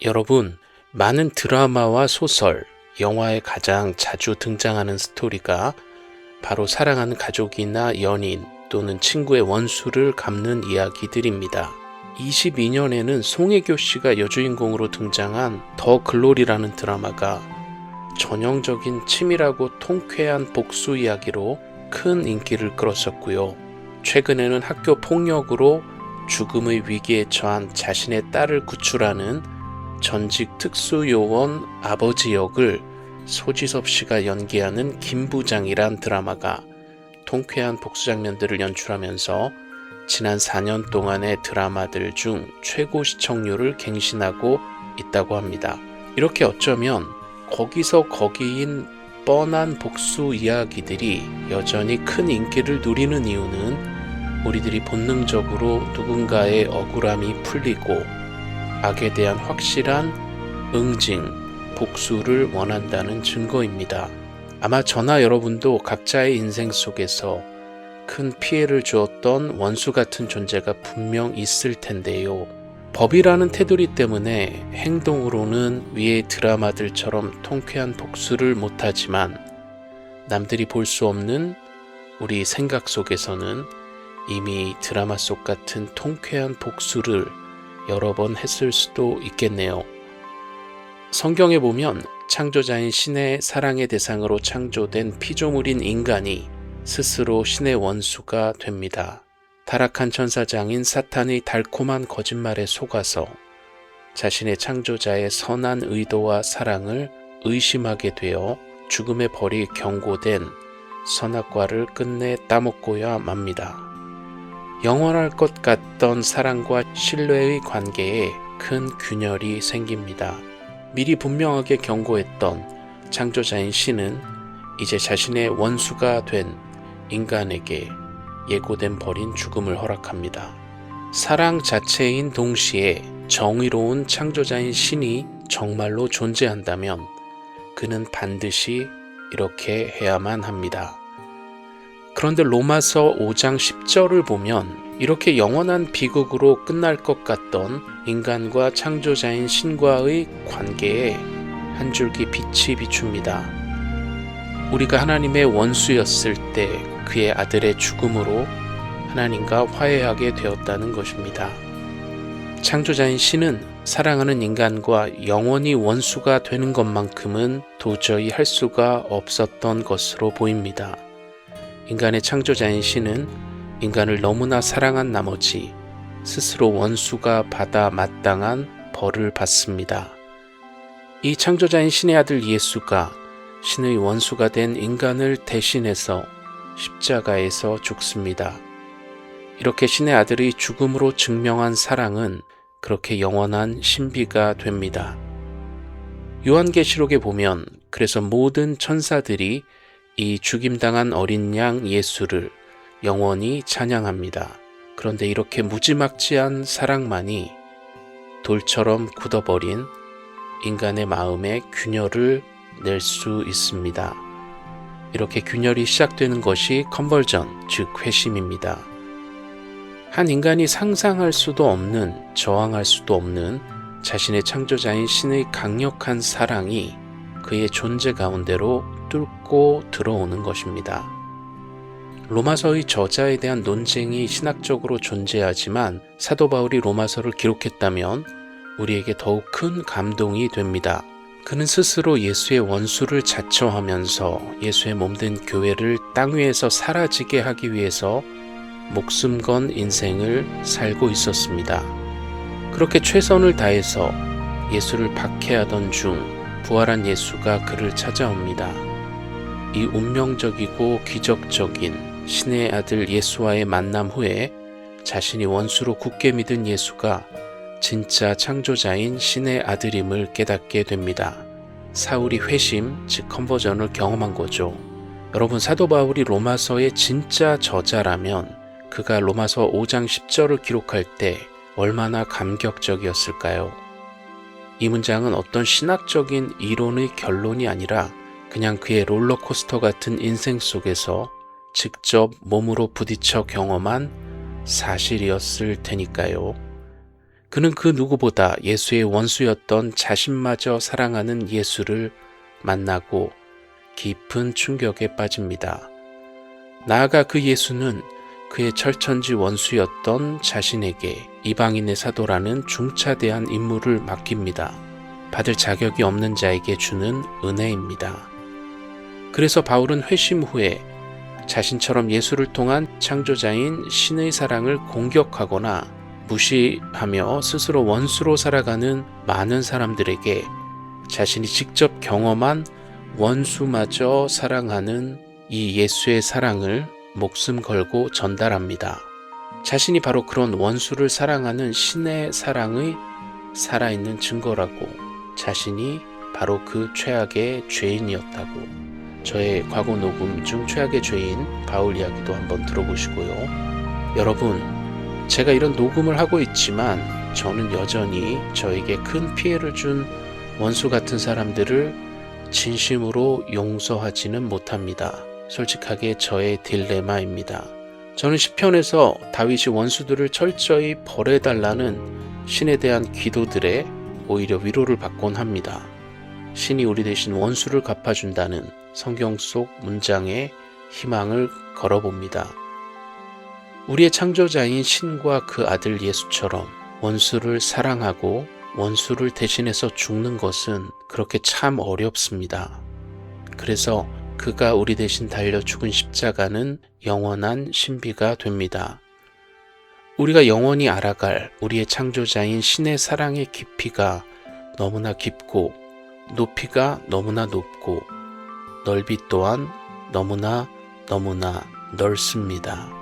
여러분, 많은 드라마와 소설, 영화에 가장 자주 등장하는 스토리가 바로 사랑하는 가족이나 연인 또는 친구의 원수를 갚는 이야기들입니다. 22년에는 송혜교 씨가 여주인공으로 등장한 더 글로리라는 드라마가 전형적인 치밀하고 통쾌한 복수 이야기로 큰 인기를 끌었었고요. 최근에는 학교 폭력으로 죽음의 위기에 처한 자신의 딸을 구출하는 전직 특수요원 아버지 역을 소지섭 씨가 연기하는 김부장이란 드라마가 통쾌한 복수 장면들을 연출하면서 지난 4년 동안의 드라마들 중 최고 시청률을 갱신하고 있다고 합니다. 이렇게 어쩌면 거기서 거기인 뻔한 복수 이야기들이 여전히 큰 인기를 누리는 이유는 우리들이 본능적으로 누군가의 억울함이 풀리고 악에 대한 확실한 응징, 복수를 원한다는 증거입니다. 아마 저나 여러분도 각자의 인생 속에서 큰 피해를 주었던 원수 같은 존재가 분명 있을 텐데요. 법이라는 테두리 때문에 행동으로는 위의 드라마들처럼 통쾌한 복수를 못하지만 남들이 볼 수 없는 우리 생각 속에서는 이미 드라마 속 같은 통쾌한 복수를 여러 번 했을 수도 있겠네요. 성경에 보면 창조자인 신의 사랑의 대상으로 창조된 피조물인 인간이 스스로 신의 원수가 됩니다. 타락한 천사장인 사탄의 달콤한 거짓말에 속아서 자신의 창조자의 선한 의도와 사랑을 의심하게 되어 죽음의 벌이 경고된 선악과를 끝내 따먹고야 맙니다. 영원할 것 같던 사랑과 신뢰의 관계에 큰 균열이 생깁니다. 미리 분명하게 경고했던 창조자인 신은 이제 자신의 원수가 된 인간에게 예고된 벌인 죽음을 허락합니다. 사랑 자체인 동시에 정의로운 창조자인 신이 정말로 존재한다면 그는 반드시 이렇게 해야만 합니다. 그런데 로마서 5장 10절을 보면 이렇게 영원한 비극으로 끝날 것 같던 인간과 창조자인 신과의 관계에 한 줄기 빛이 비춥니다. 우리가 하나님의 원수였을 때 그의 아들의 죽음으로 하나님과 화해하게 되었다는 것입니다. 창조자인 신은 사랑하는 인간과 영원히 원수가 되는 것만큼은 도저히 할 수가 없었던 것으로 보입니다. 인간의 창조자인 신은 인간을 너무나 사랑한 나머지 스스로 원수가 받아 마땅한 벌을 받습니다. 이 창조자인 신의 아들 예수가 신의 원수가 된 인간을 대신해서 십자가에서 죽습니다. 이렇게 신의 아들의 죽음으로 증명한 사랑은 그렇게 영원한 신비가 됩니다. 요한계시록에 보면 그래서 모든 천사들이 이 죽임당한 어린 양 예수를 영원히 찬양합니다. 그런데 이렇게 무지막지한 사랑만이 돌처럼 굳어버린 인간의 마음에 균열을 낼 수 있습니다. 이렇게 균열이 시작되는 것이 컨버전, 즉 회심입니다. 한 인간이 상상할 수도 없는, 저항할 수도 없는 자신의 창조자인 신의 강력한 사랑이 그의 존재 가운데로 뚫고 들어오는 것입니다. 로마서의 저자에 대한 논쟁이 신학적으로 존재하지만 사도 바울이 로마서를 기록했다면 우리에게 더욱 큰 감동이 됩니다. 그는 스스로 예수의 원수를 자처하면서 예수의 몸된 교회를 땅 위에서 사라지게 하기 위해서 목숨 건 인생을 살고 있었습니다. 그렇게 최선을 다해서 예수를 박해하던 중 부활한 예수가 그를 찾아옵니다. 이 운명적이고 기적적인 신의 아들 예수와의 만남 후에 자신이 원수로 굳게 믿은 예수가 진짜 창조자인 신의 아들임을 깨닫게 됩니다. 사울이 회심, 즉 컨버전을 경험한 거죠. 여러분, 사도 바울이 로마서의 진짜 저자라면 그가 로마서 5장 10절을 기록할 때 얼마나 감격적이었을까요? 이 문장은 어떤 신학적인 이론의 결론이 아니라 그냥 그의 롤러코스터 같은 인생 속에서 직접 몸으로 부딪혀 경험한 사실이었을 테니까요. 그는 그 누구보다 예수의 원수였던 자신마저 사랑하는 예수를 만나고 깊은 충격에 빠집니다. 나아가 그 예수는 그의 철천지 원수였던 자신에게 이방인의 사도라는 중차대한 임무를 맡깁니다. 받을 자격이 없는 자에게 주는 은혜입니다. 그래서 바울은 회심 후에 자신처럼 예수를 통한 창조자인 신의 사랑을 공격하거나 무시하며 스스로 원수로 살아가는 많은 사람들에게 자신이 직접 경험한 원수마저 사랑하는 이 예수의 사랑을 목숨 걸고 전달합니다. 자신이 바로 그런 원수를 사랑하는 신의 사랑의 살아있는 증거라고, 자신이 바로 그 최악의 죄인이었다고. 저의 과거 녹음 중 최악의 죄인 바울 이야기도 한번 들어보시고요. 여러분, 제가 이런 녹음을 하고 있지만 저는 여전히 저에게 큰 피해를 준 원수 같은 사람들을 진심으로 용서하지는 못합니다. 솔직하게 저의 딜레마입니다. 저는 시편에서 다윗이 원수들을 철저히 벌해달라는 신에 대한 기도들에 오히려 위로를 받곤 합니다. 신이 우리 대신 원수를 갚아준다는 성경 속 문장에 희망을 걸어봅니다. 우리의 창조자인 신과 그 아들 예수처럼 원수를 사랑하고 원수를 대신해서 죽는 것은 그렇게 참 어렵습니다. 그래서 그가 우리 대신 달려 죽은 십자가는 영원한 신비가 됩니다. 우리가 영원히 알아갈 우리의 창조자인 신의 사랑의 깊이가 너무나 깊고 높이가 너무나 높고 넓이 또한 너무나 넓습니다.